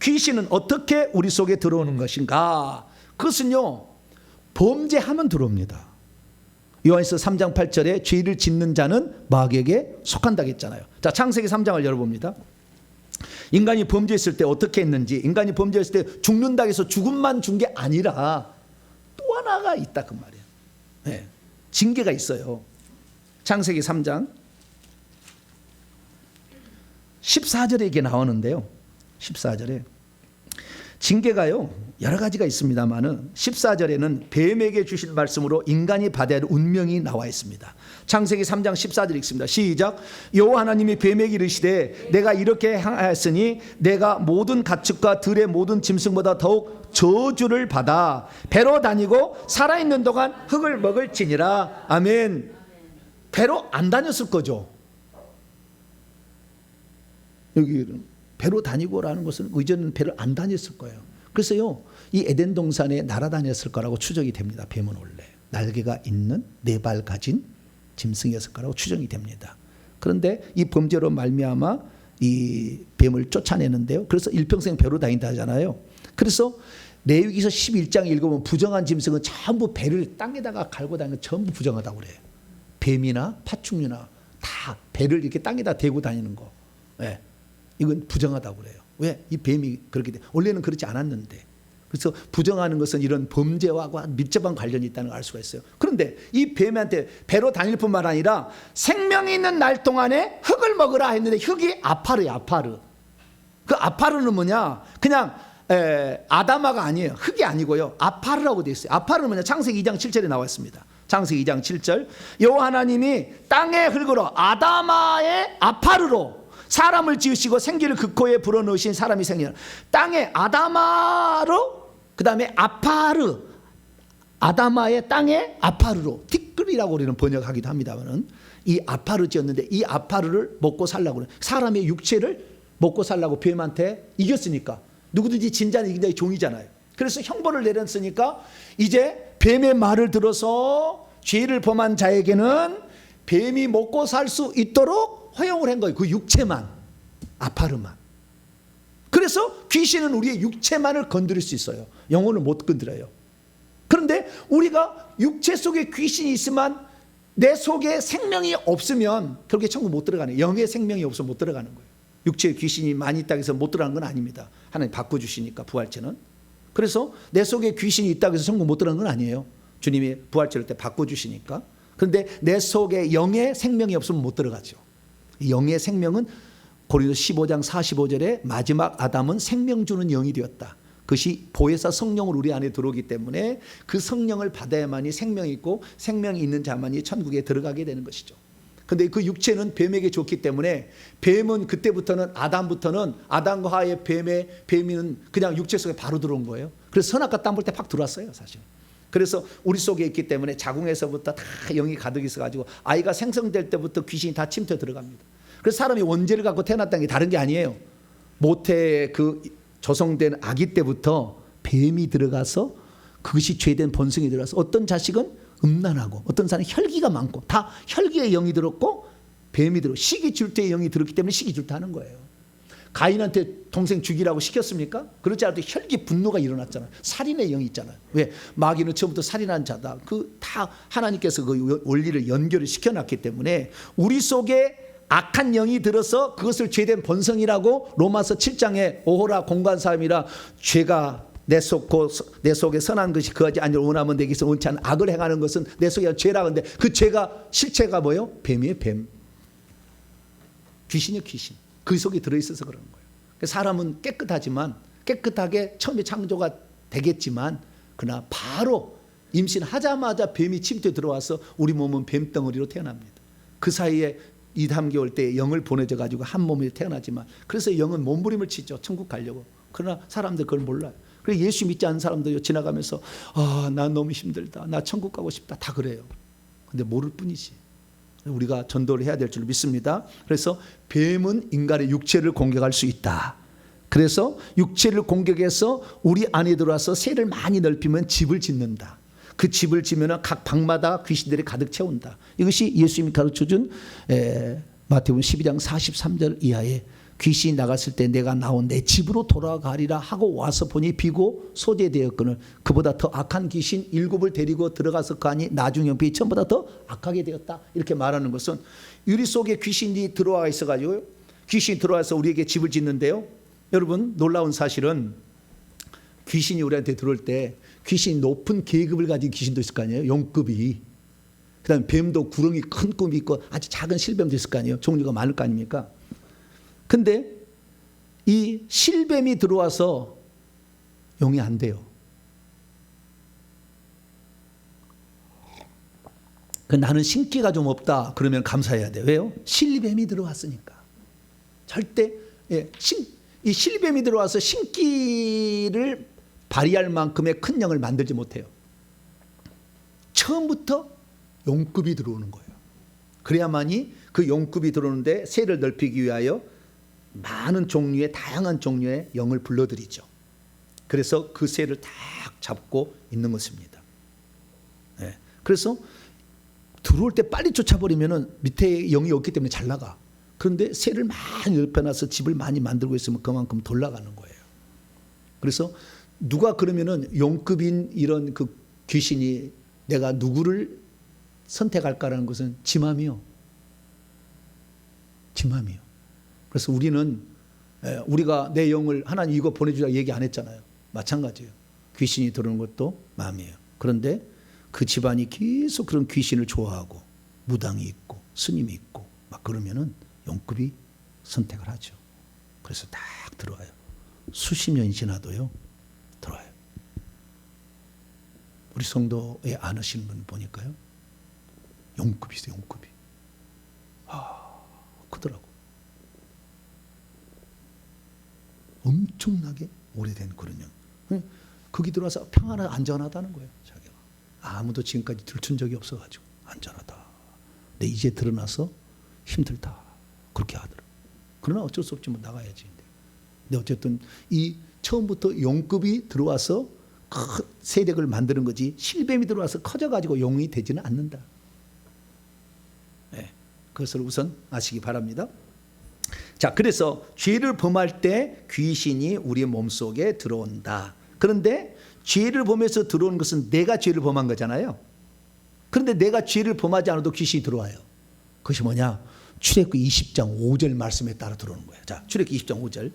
귀신은 어떻게 우리 속에 들어오는 것인가? 그것은요, 범죄하면 들어옵니다. 요한일서 3장 8절에 죄를 짓는 자는 마귀에게 속한다고 했잖아요. 자, 창세기 3장을 열어봅니다. 인간이 범죄했을 때 어떻게 했는지, 인간이 범죄했을 때 죽는다고 해서 죽음만 준 게 아니라 또 하나가 있다 그 말이에요. 네, 징계가 있어요. 창세기 3장 14절에 이게 나오는데요. 14절에 징계가요 여러 가지가 있습니다만은 14절에는 뱀에게 주신 말씀으로 인간이 받아야 할 운명이 나와 있습니다. 창세기 3장 14절 읽습니다. 시작. 여호와 하나님이 뱀에게 이르시되 내가 이렇게 하였으니 내가 모든 가축과 들의 모든 짐승보다 더욱 저주를 받아 배로 다니고 살아있는 동안 흙을 먹을지니라. 아멘. 배로 안 다녔을 거죠. 여기 배로 다니고라는 것은 의존은 배를 안 다녔을 거예요. 그래서요, 이 에덴 동산에 날아다녔을 거라고 추정이 됩니다. 뱀은 원래 날개가 있는 네 발 가진 짐승이었을 거라고 추정이 됩니다. 그런데 이 범죄로 말미암아 이 뱀을 쫓아내는데요. 그래서 일평생 배로 다닌다 하잖아요. 그래서 레위기서 11장 읽으면 부정한 짐승은 전부 배를 땅에다가 갈고 다니는 건 전부 부정하다고 그래요. 뱀이나 파충류나 다 배를 이렇게 땅에다 대고 다니는 거. 네. 이건 부정하다고 그래요. 왜? 이 뱀이 그렇게 돼. 원래는 그렇지 않았는데. 그래서 부정하는 것은 이런 범죄와 밀접한 관련이 있다는 걸 알 수가 있어요. 그런데 이 뱀한테 배로 다닐 뿐만 아니라 생명이 있는 날 동안에 흙을 먹으라 했는데 흙이 아파르예요. 아파르. 그 아파르는 뭐냐? 그냥 아다마가 아니에요. 흙이 아니고요. 아파르라고 되어 있어요. 아파르는 뭐냐? 창세기 2장 7절에 나와 있습니다. 창세기 2장 7절. 여호와 하나님이 땅의 흙으로 아다마의 아파르로 사람을 지으시고 생기를 그 코에 불어넣으신 사람이 생기는 땅에 아다마로, 그 다음에 아파르, 아다마의 땅에 아파르로, 티끌이라고 우리는 번역하기도 합니다만은 이 아파르 지었는데 이 아파르를 먹고 살라고 그래요. 사람의 육체를 먹고 살라고 뱀한테 이겼으니까 누구든지 진자는 이긴다의 종이잖아요. 그래서 형벌을 내렸으니까 이제 뱀의 말을 들어서 죄를 범한 자에게는 뱀이 먹고 살 수 있도록 허용을 한 거예요. 그 육체만, 아파르만. 그래서 귀신은 우리의 육체만을 건드릴 수 있어요. 영혼을 못 건드려요. 그런데 우리가 육체 속에 귀신이 있으면 내 속에 생명이 없으면 결국에 천국 못 들어가는 거예요. 영의 생명이 없으면 못 들어가는 거예요. 육체에 귀신이 많이 있다고 해서 못 들어가는 건 아닙니다. 하나님 바꿔주시니까 부활체는. 그래서 내 속에 귀신이 있다고 해서 천국 못 들어가는 건 아니에요. 주님이 부활체를 때 바꿔주시니까. 그런데 내 속에 영의 생명이 없으면 못 들어가죠. 영의 생명은 고린도 15장 45절에 마지막 아담은 생명 주는 영이 되었다. 그것이 보혜사 성령을 우리 안에 들어오기 때문에 그 성령을 받아야만이 생명이 있고 생명이 있는 자만이 천국에 들어가게 되는 것이죠. 그런데 그 육체는 뱀에게 줬기 때문에 뱀은 그때부터는 아담부터는 아담과 하와의 뱀이는 그냥 육체 속에 바로 들어온 거예요. 그래서 선악과 땅 볼 때 팍 들어왔어요 사실. 그래서 우리 속에 있기 때문에 자궁에서부터 다 영이 가득 있어가지고 아이가 생성될 때부터 귀신이 다 침투해 들어갑니다. 그래서 사람이 원죄를 갖고 태어났다는 게 다른 게 아니에요. 모태의 그 조성된 아기 때부터 뱀이 들어가서 그것이 죄된 본성이 들어가서 어떤 자식은 음란하고 어떤 사람은 혈기가 많고 다 혈기의 영이 들었고 뱀이 들어 시기 질투의 영이 들었기 때문에 시기 질투하는 거예요. 가인한테 동생 죽이라고 시켰습니까? 그렇지 않아도 혈기 분노가 일어났잖아요. 살인의 영이 있잖아요. 왜? 마귀는 처음부터 살인한 자다. 그 다 하나님께서 그 원리를 연결을 시켜놨기 때문에 우리 속에 악한 영이 들어서 그것을 죄된 본성이라고 로마서 7장에 오호라 공간사함이라 죄가 내 속에 선한 것이 거하지 아니라 원하면 내게서 원치 않은 악을 행하는 것은 내 속에 죄라고 하는데 그 죄가 실체가 뭐예요? 뱀이에요. 뱀. 귀신이에요. 귀신. 그 속에 들어있어서 그러는 거예요. 사람은 깨끗하지만 깨끗하게 처음에 창조가 되겠지만 그러나 바로 임신하자마자 뱀이 침투에 들어와서 우리 몸은 뱀덩어리로 태어납니다. 그 사이에 2, 3개월 때 영을 보내져 가지고 한 몸에 태어나지만 그래서 영은 몸부림을 치죠. 천국 가려고. 그러나 사람들 그걸 몰라요. 그래서 예수 믿지 않는 사람들 지나가면서 나 너무 힘들다. 나 천국 가고 싶다. 다 그래요. 근데 모를 뿐이지. 우리가 전도를 해야 될 줄 믿습니다. 그래서 뱀은 인간의 육체를 공격할 수 있다. 그래서 육체를 공격해서 우리 안에 들어와서 세를 많이 넓히면 집을 짓는다. 그 집을 지면 각 방마다 귀신들이 가득 채운다. 이것이 예수님이 가르쳐준 마태복음 12장 43절 이하의 귀신이 나갔을 때 내가 나온 내 집으로 돌아가리라 하고 와서 보니 비고 소재되었거늘 그보다 더 악한 귀신 7을 데리고 들어가서 가니 나중 형편이 처음보다 더 악하게 되었다. 이렇게 말하는 것은 유리 속에 귀신이 들어와 있어가지고 귀신이 들어와서 우리에게 집을 짓는데요. 여러분 놀라운 사실은 귀신이 우리한테 들어올 때 귀신이 높은 계급을 가진 귀신도 있을 거 아니에요. 용급이. 그 다음에 뱀도 구렁이 큰 꿈이 있고 아주 작은 실뱀도 있을 거 아니에요. 종류가 많을 거 아닙니까? 근데 이 실뱀이 들어와서 용이 안 돼요. 나는 신기가 좀 없다 그러면 감사해야 돼요. 왜요? 실뱀이 들어왔으니까. 절대 이 실뱀이 들어와서 신기를 발휘할 만큼의 큰 영을 만들지 못해요. 처음부터 용급이 들어오는 거예요. 그래야만이 그 용급이 들어오는데 세를 넓히기 위하여 많은 종류의 다양한 종류의 영을 불러들이죠. 그래서 그 새를 딱 잡고 있는 것입니다. 네. 그래서 들어올 때 빨리 쫓아버리면 밑에 영이 없기 때문에 잘 나가. 그런데 새를 많이 넓혀놔서 집을 많이 만들고 있으면 그만큼 덜 나가는 거예요. 그래서 누가 그러면은 용급인 이런 그 귀신이 내가 누구를 선택할까라는 것은 지 맘이요. 지 맘이요. 그래서 우리가 내 영을 하나님 이거 보내주라 얘기 안 했잖아요. 마찬가지예요. 귀신이 들어오는 것도 마음이에요. 그런데 그 집안이 계속 그런 귀신을 좋아하고 무당이 있고 스님이 있고 막 그러면은 용급이 선택을 하죠. 그래서 딱 들어와요. 수십 년이 지나도요. 들어와요. 우리 성도에 안 하시는 분 보니까요. 용급이 있어요. 용급이. 크더라고. 엄청나게 오래된 그런 영. 거기 들어와서 평안하고 안전하다는 거예요. 자기가. 아무도 지금까지 들춘 적이 없어가지고 안전하다. 근데 이제 드러나서 힘들다. 그렇게 하더라고. 그러나 어쩔 수 없지 뭐 나가야지. 근데 어쨌든 이 처음부터 용급이 들어와서 큰 세력을 만드는 거지 실뱀이 들어와서 커져가지고 용이 되지는 않는다. 네, 그것을 우선 아시기 바랍니다. 자, 그래서 죄를 범할 때 귀신이 우리 몸속에 들어온다. 그런데 죄를 범해서 들어오는 것은 내가 죄를 범한 거잖아요. 그런데 내가 죄를 범하지 않아도 귀신이 들어와요. 그것이 뭐냐? 출애굽기 20장 5절 말씀에 따라 들어오는 거예요. 자, 출애굽기 20장 5절.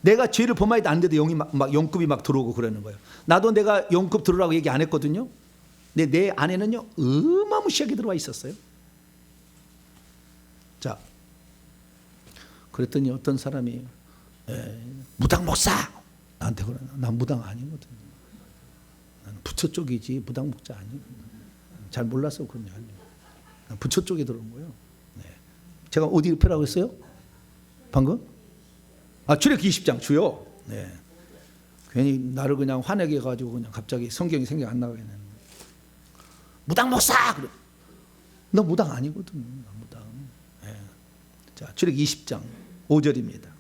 내가 죄를 범하지 않는데도 영이 막 용급이 막 들어오고 그러는 거예요. 나도 내가 용급 들어오라고 얘기 안 했거든요. 근데 내 안에는요 어마무시하게 들어와 있었어요. 자, 그랬더니 어떤 사람이 무당 목사 나한테 그러나 난 무당 아니거든. 나는 부처 쪽이지 무당 목사 아니거든. 잘 몰라서 그런 게 아니에요. 부처 쪽에 들어온 거예요. 네. 제가 어디 펴라고 했어요? 방금? 출애굽기 20장 주요. 네. 괜히 나를 그냥 화내게 해가지고 그냥 갑자기 성경이 생각 안 나가게 되는. 무당 목사 그래. 너 무당 아니거든. 나 무당. 네. 자, 출애굽기 20장 5절입니다.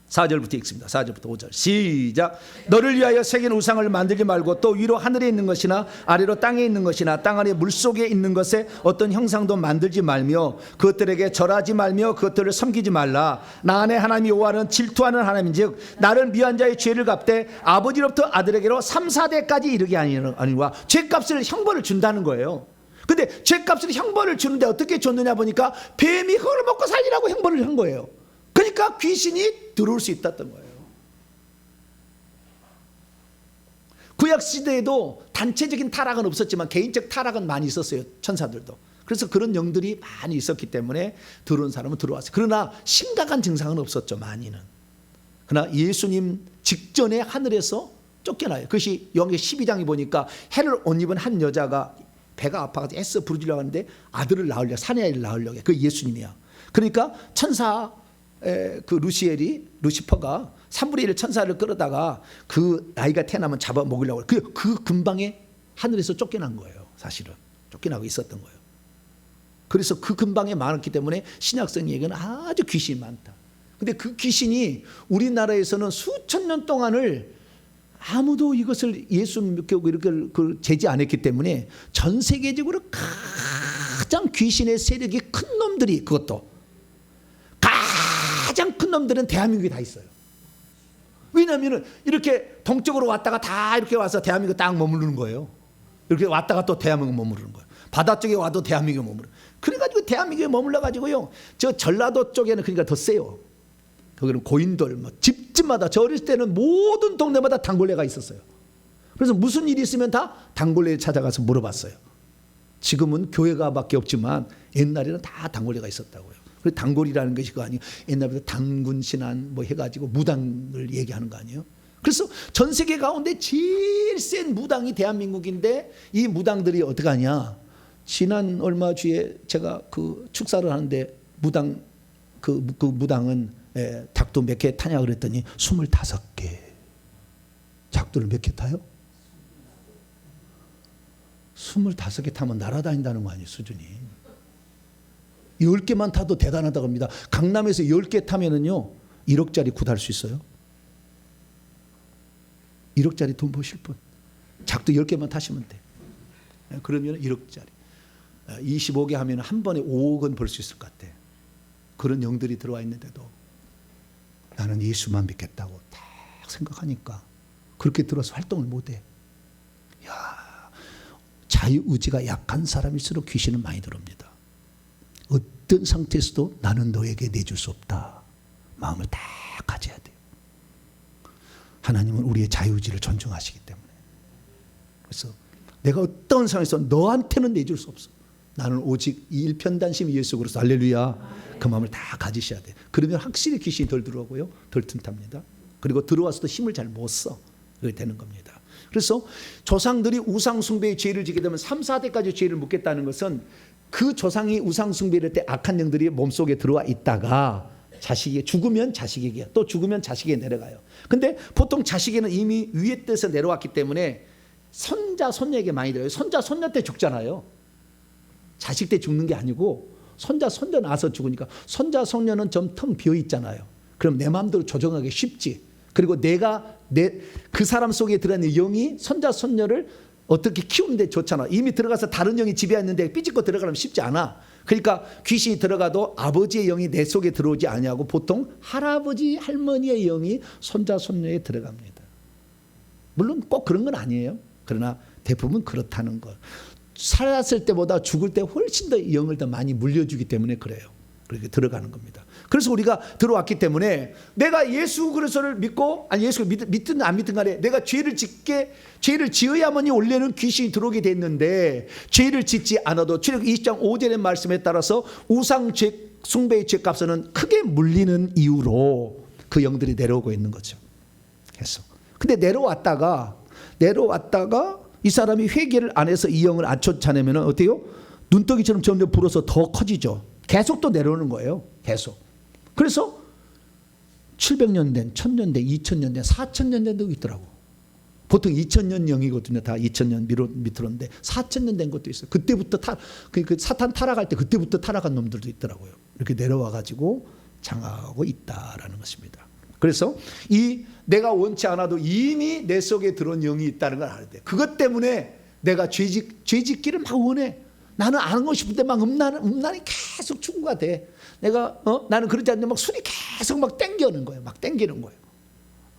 4절부터 읽습니다. 4절부터 5절 시작. 너를 위하여 새긴 우상을 만들지 말고 또 위로 하늘에 있는 것이나 아래로 땅에 있는 것이나 땅 아래 물속에 있는 것에 어떤 형상도 만들지 말며 그것들에게 절하지 말며 그것들을 섬기지 말라. 나 안에 하나님 여호와는 질투하는 하나님인즉 나를 미워한 자의 죄를 갚되 아버지로부터 아들에게로 3, 4대까지 이르게 아니와 죄값을 형벌을 준다는 거예요. 근데 죄값을 형벌을 주는데 어떻게 줬느냐 보니까 뱀이 그걸 먹고 살리라고 형벌을 한 거예요. 그러니까 귀신이 들어올 수 있었던 거예요. 구약시대에도 단체적인 타락은 없었지만 개인적 타락은 많이 있었어요. 천사들도. 그래서 그런 영들이 많이 있었기 때문에 들어온 사람은 들어왔어요. 그러나 심각한 증상은 없었죠. 많이는. 그러나 예수님 직전에 하늘에서 쫓겨나요. 그것이 영계 12장에 보니까 해를 옷 입은 한 여자가 배가 아파서 애써 부르짖으려고 하는데 아들을 낳으려고 사내아이를 낳으려고 해. 그게 예수님이야. 그러니까 천사 그 루시퍼가 3분의 1 천사를 끌어다가 그 아이가 태어나면 잡아 먹으려고 그 근방에 하늘에서 쫓겨난 거예요. 사실은 쫓겨나고 있었던 거예요. 그래서 그 근방에 많았기 때문에 신약성에게는 아주 귀신이 많다. 근데 그 귀신이 우리나라에서는 수천 년 동안을 아무도 이것을 예수 믿고 이렇게 제지 안 했기 때문에 전 세계적으로 가장 귀신의 세력이 큰 놈들이 그것도 큰 놈들은 대한민국에 다 있어요. 왜냐하면 이렇게 동쪽으로 왔다가 다 이렇게 와서 대한민국 딱 머무르는 거예요. 이렇게 왔다가 또 대한민국 머무르는 거예요. 바다 쪽에 와도 대한민국에 머무르. 그래가지고 대한민국에 머물러 가지고요. 저 전라도 쪽에는 그러니까 더 세요. 거기는 고인돌, 뭐 집집마다 저 어렸을 때는 모든 동네마다 단골레가 있었어요. 그래서 무슨 일이 있으면 다 단골레 찾아가서 물어봤어요. 지금은 교회가밖에 없지만 옛날에는 다 단골레가 있었다고요. 그래서 단골이라는 것이 그거 아니에요. 옛날부터 단군 신안 뭐 해가지고 무당을 얘기하는 거 아니에요. 그래서 전 세계 가운데 제일 센 무당이 대한민국인데 이 무당들이 어떻게 하냐. 지난 얼마 뒤에 제가 그 축사를 하는데 무당 그 무당은 닭도 몇 개 타냐 그랬더니 25개. 작두를 몇 개 타요? 25개 타면 날아다닌다는 거 아니에요, 수준이. 10개만 타도 대단하다고 합니다. 강남에서 10개 타면은요 1억짜리 굿 할 수 있어요. 1억짜리 돈 버실 분. 작두 10개만 타시면 돼. 그러면 1억짜리. 25개 하면 한 번에 5억은 벌 수 있을 것 같아. 그런 영들이 들어와 있는데도 나는 예수만 믿겠다고 딱 생각하니까 그렇게 들어서 활동을 못해. 야, 자유의지가 약한 사람일수록 귀신은 많이 들어옵니다. 어떤 상태에서도 나는 너에게 내줄 수 없다. 마음을 딱 가져야 돼요. 하나님은 우리의 자유의지를 존중하시기 때문에. 그래서 내가 어떤 상황에서 너한테는 내줄 수 없어. 나는 오직 이 일편단심 예수 그리스도 할렐루야. 그 마음을 다 가지셔야 돼요. 그러면 확실히 귀신이 덜 들어오고요. 덜 틈탑니다. 그리고 들어와서도 힘을 잘 못 써. 그렇게 되는 겁니다. 그래서 조상들이 우상숭배의 죄를 지게 되면 3, 4대까지 죄를 묻겠다는 것은 그 조상이 우상숭배를 때 악한 영들이 몸속에 들어와 있다가 자식이 죽으면 자식에게 또 죽으면 자식에게 내려가요. 근데 보통 자식에는 이미 위의 뜻에서 내려왔기 때문에 손자 손녀에게 많이 들어요. 손자 손녀 때 죽잖아요. 자식 때 죽는 게 아니고 손자 손녀 나서 죽으니까 손자 손녀는 좀 텅 비어 있잖아요. 그럼 내 마음대로 조정하기 쉽지. 그리고 내가 그 사람 속에 들어있는 영이 손자 손녀를 어떻게 키우는데 좋잖아. 이미 들어가서 다른 영이 지배했는데 삐집고 들어가면 쉽지 않아. 그러니까 귀신이 들어가도 아버지의 영이 내 속에 들어오지 않냐고 보통 할아버지 할머니의 영이 손자 손녀에 들어갑니다. 물론 꼭 그런 건 아니에요. 그러나 대부분 그렇다는 것. 살았을 때보다 죽을 때 훨씬 더 영을 더 많이 물려주기 때문에 그래요. 그렇게 들어가는 겁니다. 그래서 우리가 들어왔기 때문에 내가 예수 그리스도를 믿고 아니 예수를 믿든 안 믿든 간에 내가 죄를 지어야만이 원래는 귀신이 들어오게 됐는데 죄를 짓지 않아도 출애굽 20장 5절의 말씀에 따라서 우상 숭배의 죄값은 크게 물리는 이유로 그 영들이 내려오고 있는 거죠. 계속. 근데 내려왔다가 이 사람이 회개를 안 해서 이 영을 안 쫓아내면 어때요? 눈덩이처럼 점점 불어서 더 커지죠. 계속 또 내려오는 거예요. 계속. 그래서 700년 된, 1000년 된, 2000년 된, 4000년 된 것도 있더라고. 보통 2000년 영이거든요. 다 2000년 밑으로인데 4000년 된 것도 있어요. 그때부터 그 사탄 타락할 때 그때부터 타락한 놈들도 있더라고요. 이렇게 내려와 가지고 장악하고 있다라는 것입니다. 그래서 이 내가 원치 않아도 이미 내 속에 들어온 영이 있다는 걸 알아야 돼. 그것 때문에 내가 죄짓기를 막 원해. 나는 안 하고 싶은데 막 음란이 계속 추구가 돼. 나는 그렇지 않는데 막 술이 계속 막 땡기는 거예요. 막 땡기는 거예요.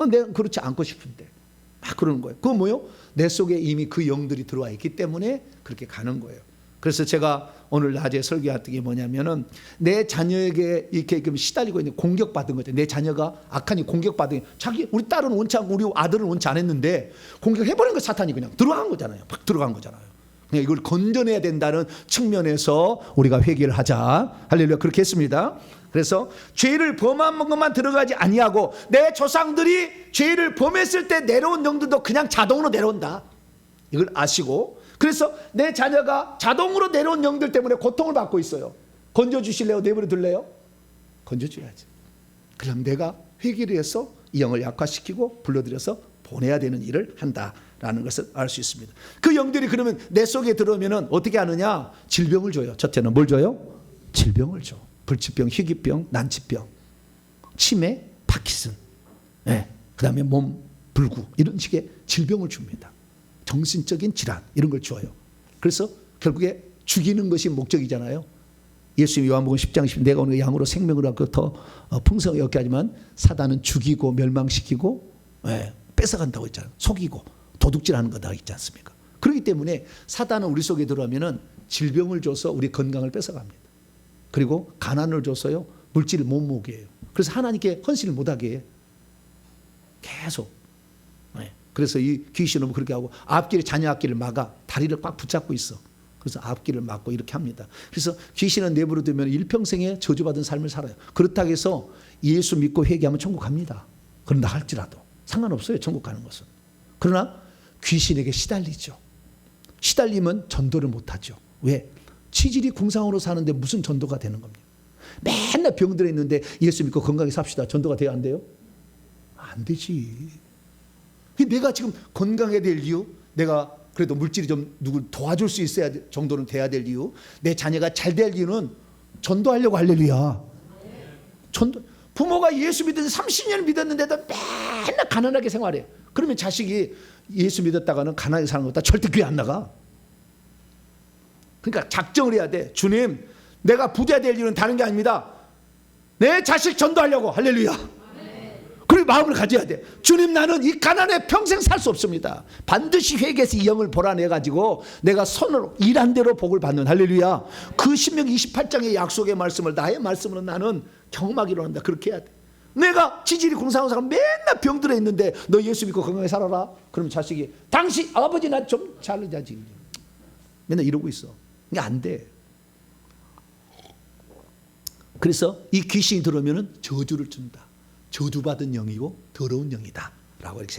내가 그렇지 않고 싶은데 막 그러는 거예요. 그건 뭐요? 내 속에 이미 그 영들이 들어와 있기 때문에 그렇게 가는 거예요. 그래서 제가 오늘 낮에 설교했던 게 뭐냐면은 내 자녀에게 이렇게 시달리고 있는 공격받은 거죠. 내 자녀가 악하니 공격받은 우리 딸은 원치 않고 우리 아들은 원치 않았는데 공격해버린 거 사탄이 그냥 들어간 거잖아요. 막 들어간 거잖아요. 그냥 이걸 건져내야 된다는 측면에서 우리가 회개를 하자. 할렐루야. 그렇게 했습니다. 그래서 죄를 범한 것만 들어가지 아니하고 내 조상들이 죄를 범했을 때 내려온 영들도 그냥 자동으로 내려온다. 이걸 아시고 그래서 내 자녀가 자동으로 내려온 영들 때문에 고통을 받고 있어요. 건져주실래요? 내버려 둘래요? 건져줘야지. 그럼 내가 회개를 해서 이 영을 약화시키고 불러들여서 보내야 되는 일을 한다라는 것을 알 수 있습니다. 그 영들이 그러면 내 속에 들어오면 어떻게 하느냐? 질병을 줘요. 첫째는 뭘 줘요? 질병을 줘. 불치병, 희귀병, 난치병, 치매, 파킨슨, 그 다음에 몸 불구 이런 식의 질병을 줍니다. 정신적인 질환 이런 걸 줘요. 그래서 결국에 죽이는 것이 목적이잖아요. 예수님 요한복음 10장 10 내가 오늘 양으로 생명을 얻고 더 풍성하게 얻게 하지만 사단은 죽이고 멸망시키고 뺏어간다고 했잖아요. 속이고 도둑질하는 거다 있지 않습니까? 그렇기 때문에 사단은 우리 속에 들어오면은 질병을 줘서 우리 건강을 뺏어갑니다. 그리고 가난을 줘서요 물질을 못 모으게 해요. 그래서 하나님께 헌신을 못하게 해요. 계속. 그래서 이 귀신은 그렇게 하고 앞길에 자녀 앞길을 막아 다리를 꽉 붙잡고 있어. 그래서 앞길을 막고 이렇게 합니다. 그래서 귀신은 내버려 두면 일평생에 저주받은 삶을 살아요. 그렇다고 해서 예수 믿고 회개하면 천국 갑니다. 그런다 할지라도 상관없어요. 천국 가는 것은. 그러나 귀신에게 시달리죠. 시달리면 전도를 못하죠. 왜? 치질이 궁상으로 사는데 무슨 전도가 되는 겁니까? 맨날 병들어 있는데 예수 믿고 건강하게 삽시다. 전도가 돼야 안 돼요? 안 되지. 내가 지금 건강해야 될 이유, 내가 그래도 물질이 좀 누굴 도와줄 수 있어야 정도는 돼야 될 이유, 내 자녀가 잘 될 이유는 전도하려고. 할렐루야. 전도. 부모가 예수 믿은 30년 믿었는데도 맨날 가난하게 생활해. 그러면 자식이 예수 믿었다가는 가난하게 사는 것보다 절대 교회 안 나가. 그러니까 작정을 해야 돼. 주님, 내가 부자 될 이유는 다른 게 아닙니다. 내 자식 전도하려고. 할렐루야. 그리고 마음을 가져야 돼. 주님, 나는 이 가난에 평생 살 수 없습니다. 반드시 회개해서 이 영을 보완해가지고 내가 손으로 일한 대로 복을 받는. 할렐루야. 그 신명기 28장의 약속의 말씀을 나의 말씀으로 나는 경험하기로 한다. 그렇게 해야 돼. 내가 지질이 궁상한 사람 맨날 병들어 있는데 너 예수 믿고 건강하게 살아라. 그러면 자식이 당신 아버지 나 좀 잘라야지. 맨날 이러고 있어. 이게 안 돼. 그래서 이 귀신이 들어오면 저주를 준다. 저주받은 영이고 더러운 영이다 라고 이렇게